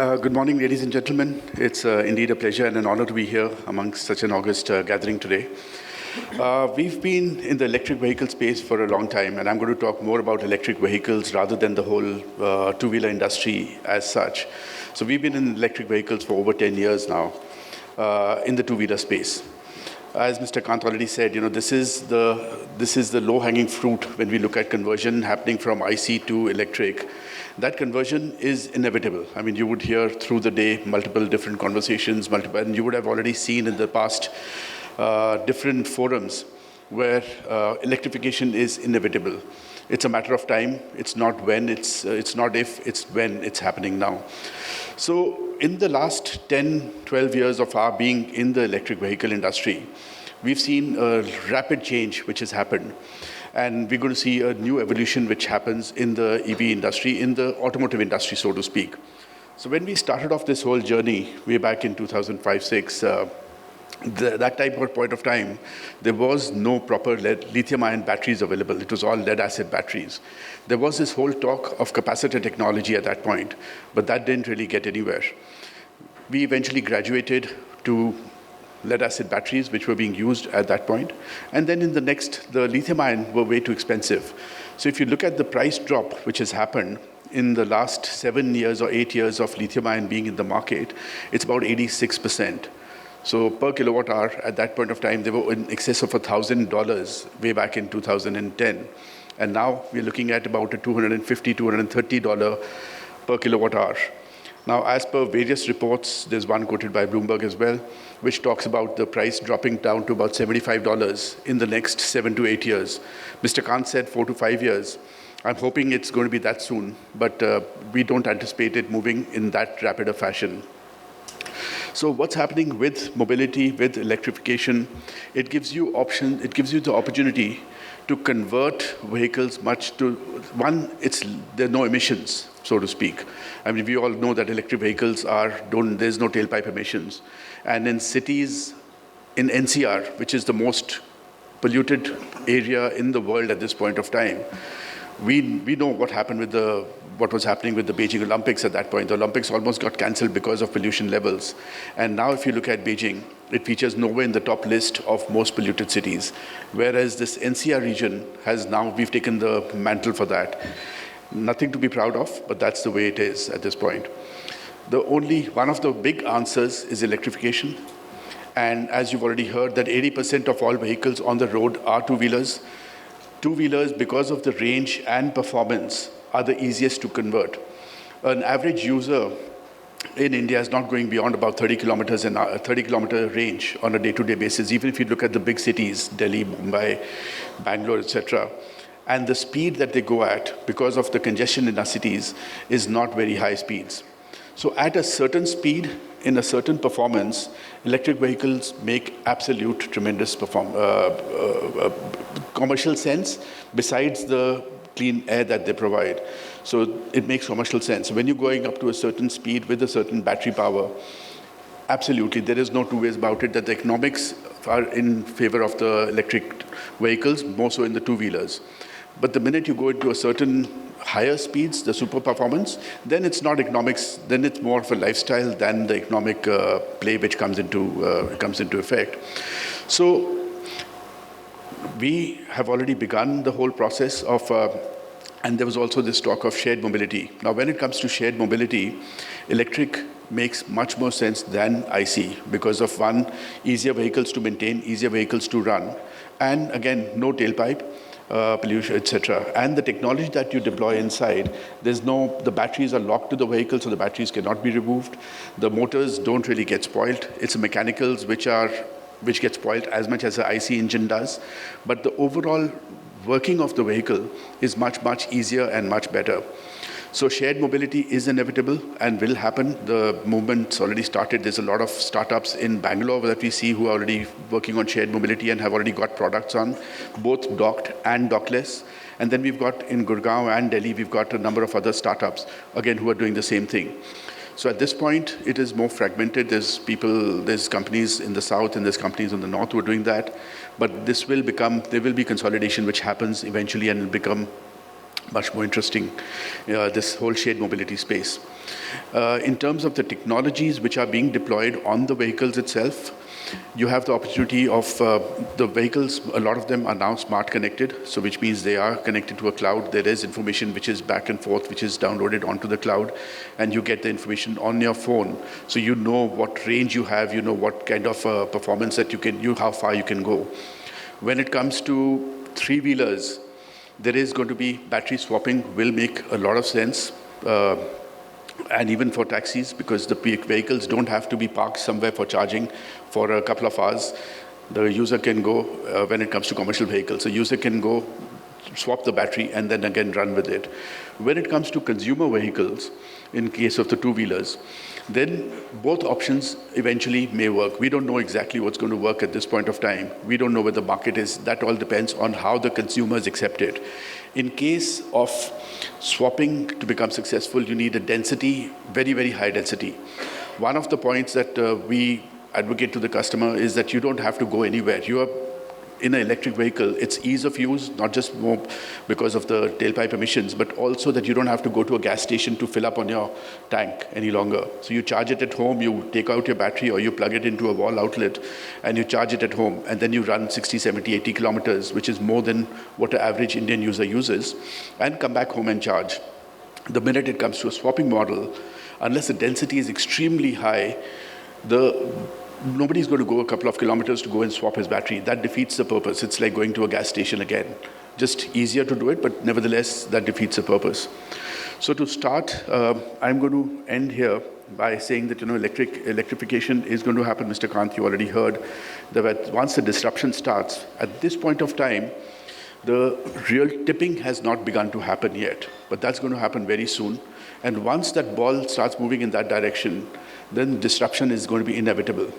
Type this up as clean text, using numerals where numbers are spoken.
Good morning, ladies and gentlemen. It's indeed a pleasure and an honor to be here amongst such an august gathering today. We've been in the electric vehicle space for a long time, and I'm going to talk more about electric vehicles rather than the whole two-wheeler industry as such. So we've been in electric vehicles for over 10 years now in the two-wheeler space. As Mr. Kant already said, this is the low-hanging fruit when we look at conversion happening from IC to electric. That conversion is inevitable. I mean, you would hear through the day multiple different conversations, and you would have already seen in the past different forums where electrification is inevitable. It's a matter of time. It's not when, it's not if, it's when. It's happening now. So in the last 10, 12 years of our being in the electric vehicle industry, we've seen a rapid change which has happened. And we're going to see a new evolution which happens in the EV industry, in the automotive industry, so to speak. So when we started off this whole journey way back in 2005-06, that type of point of time, there was no proper lithium-ion batteries available. It was all lead-acid batteries. There was this whole talk of capacitor technology at that point, but that didn't really get anywhere. We eventually graduated to lead-acid batteries, which were being used at that point. And then in the lithium-ion were way too expensive. So if you look at the price drop which has happened in the last 7 years or 8 years of lithium-ion being in the market, it's about 86%. So per kilowatt hour, at that point of time, they were in excess of $1,000 way back in 2010. And now we're looking at about a $250, $230 per kilowatt hour. Now, as per various reports, there's one quoted by Bloomberg as well, which talks about the price dropping down to about $75 in the next 7 to 8 years. Mr. Kant said 4 to 5 years. I'm hoping it's going to be that soon, but we don't anticipate it moving in that rapid a fashion. So what's happening with mobility, with electrification? It gives you options. It gives you the opportunity to convert vehicles there are no emissions, so to speak. I mean, we all know that electric vehicles there's no tailpipe emissions. And in cities, in NCR, which is the most polluted area in the world at this point of time, we know what happened what was happening with the Beijing Olympics at that point. The Olympics almost got cancelled because of pollution levels. And now if you look at Beijing, it features nowhere in the top list of most polluted cities. Whereas this NCR region we've taken the mantle for that. Nothing to be proud of, but that's the way it is at this point. One of the big answers is electrification. And as you've already heard, that 80% of all vehicles on the road are two-wheelers. Two-wheelers, because of the range and performance, are the easiest to convert. An average user in India is not going beyond about 30 kilometer range on a day-to-day basis, even if you look at the big cities, Delhi, Mumbai, Bangalore, etc. And the speed that they go at, because of the congestion in our cities, is not very high speeds. So at a certain speed, in a certain performance, electric vehicles make absolute tremendous commercial sense, besides the clean air that they provide. So it makes commercial sense. When you're going up to a certain speed with a certain battery power, absolutely, there is no two ways about it that the economics are in favor of the electric vehicles, more so in the two-wheelers. But the minute you go into a certain higher speeds, the super performance, then it's not economics, then it's more of a lifestyle than the economic play which comes into effect. So we have already begun the whole process of, and there was also this talk of shared mobility. Now, when it comes to shared mobility, electric makes much more sense than IC because of one, easier vehicles to maintain, easier vehicles to run, and again, no tailpipe, pollution, etc. And the technology that you deploy inside, the batteries are locked to the vehicle, so the batteries cannot be removed. The motors don't really get spoiled. It's the mechanicals which get spoiled as much as the IC engine does. But the overall working of the vehicle is much, much easier and much better. So shared mobility is inevitable and will happen. The movement's already started. There's a lot of startups in Bangalore that we see who are already working on shared mobility and have already got products on, both docked and dockless. And then we've got in Gurgaon and Delhi, we've got a number of other startups, again, who are doing the same thing. So at this point, it is more fragmented. There's companies in the south and there's companies in the north who are doing that. But there will be consolidation which happens eventually and will become much more interesting, this whole shared mobility space. In terms of the technologies which are being deployed on the vehicles itself, you have the opportunity of the vehicles, a lot of them are now smart connected, so which means they are connected to a cloud. There is information which is back and forth, which is downloaded onto the cloud, and you get the information on your phone. So you know what range you have, you know what kind of performance that how far you can go. When it comes to three-wheelers, there is going to be battery swapping will make a lot of sense. And even for taxis, because the vehicles don't have to be parked somewhere for charging for a couple of hours. The user can go, when it comes to commercial vehicles, the user can go swap the battery and then again run with it. When it comes to consumer vehicles, in case of the two-wheelers, then both options eventually may work. We don't know exactly what's going to work at this point of time. We don't know where the market is. That all depends on how the consumers accept it. In case of swapping to become successful, you need a density, very, very high density. One of the points that we advocate to the customer is that you don't have to go anywhere. You are in an electric vehicle, it's ease of use, not just more because of the tailpipe emissions, but also that you don't have to go to a gas station to fill up on your tank any longer. So you charge it at home, you take out your battery or you plug it into a wall outlet and you charge it at home, and then you run 60, 70, 80 kilometers, which is more than what an average Indian user uses, and come back home and charge. The minute it comes to a swapping model, unless the density is extremely high, nobody's going to go a couple of kilometers to go and swap his battery. That defeats the purpose. It's like going to a gas station again. Just easier to do it, but nevertheless, that defeats the purpose. So to start, I'm going to end here by saying that electrification is going to happen. Mr. Kant, you already heard that once the disruption starts, at this point of time, the real tipping has not begun to happen yet, but that's going to happen very soon. And once that ball starts moving in that direction, then disruption is going to be inevitable.